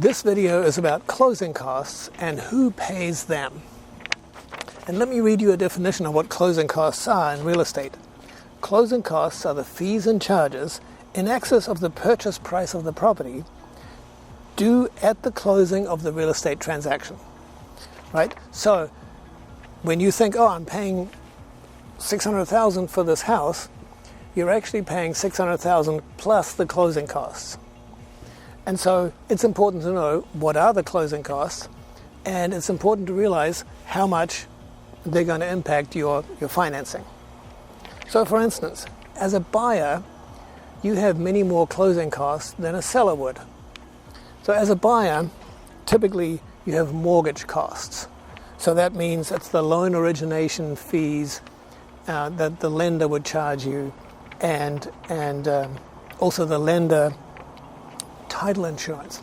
This video is about closing costs and who pays them. And let me read you a definition of what closing costs are in real estate. Closing costs are the fees and charges in excess of the purchase price of the property due at the closing of the real estate transaction. Right? So when you think, oh, I'm paying $600,000 for this house, you're actually paying $600,000 plus the closing costs. And so it's important to know what are the closing costs, and it's important to realize how much they're going to impact your financing. So for instance, as a buyer, you have many more closing costs than a seller would. So as a buyer, typically you have mortgage costs. So that means it's the loan origination fees that the lender would charge you, and also the lender's title insurance.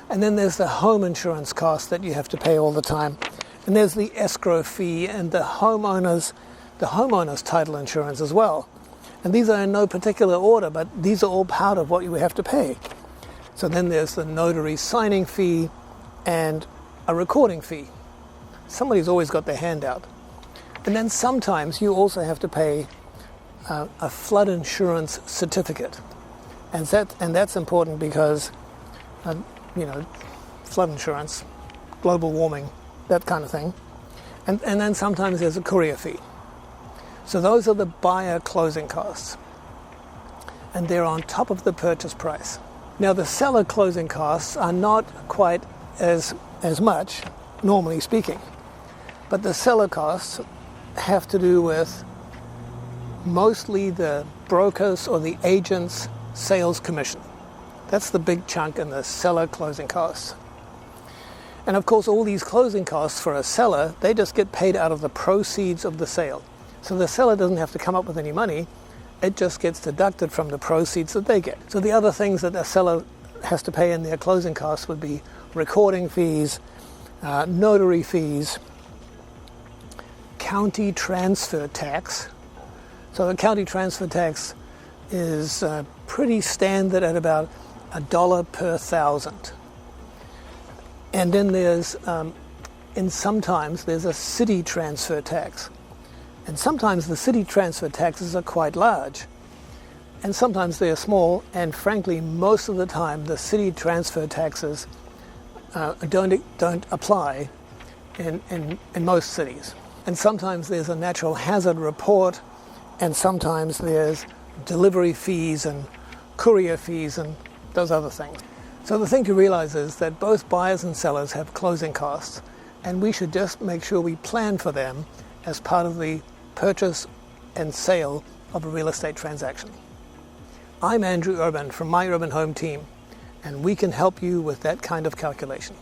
And then there's the home insurance cost that you have to pay all the time. And there's the escrow fee and the homeowner's title insurance as well. And these are in no particular order, but these are all part of what you have to pay. So then there's the notary signing fee and a recording fee. Somebody's always got their hand out. And then sometimes you also have to pay a flood insurance certificate. And that's important because, flood insurance, global warming, that kind of thing. And then sometimes there's a courier fee. So those are the buyer closing costs. And they're on top of the purchase price. Now the seller closing costs are not quite as much, normally speaking. But the seller costs have to do with mostly the broker's or the agent's sales commission. That's the big chunk in the seller closing costs. And of course, all these closing costs for a seller, they just get paid out of the proceeds of the sale. So the seller doesn't have to come up with any money. It just gets deducted from the proceeds that they get. So the other things that a seller has to pay in their closing costs would be recording fees, notary fees, county transfer tax. So the county transfer tax is pretty standard at about $1 per 1,000. And then there's, sometimes there's a city transfer tax. And sometimes the city transfer taxes are quite large. And sometimes they're small, and frankly, most of the time the city transfer taxes don't apply in most cities. And sometimes there's a natural hazard report, and sometimes there's delivery fees and courier fees and those other things. So the thing to realize is that both buyers and sellers have closing costs, and we should just make sure we plan for them as part of the purchase and sale of a real estate transaction. I'm Andrew Urban from My Urban Home Team, and we can help you with that kind of calculation.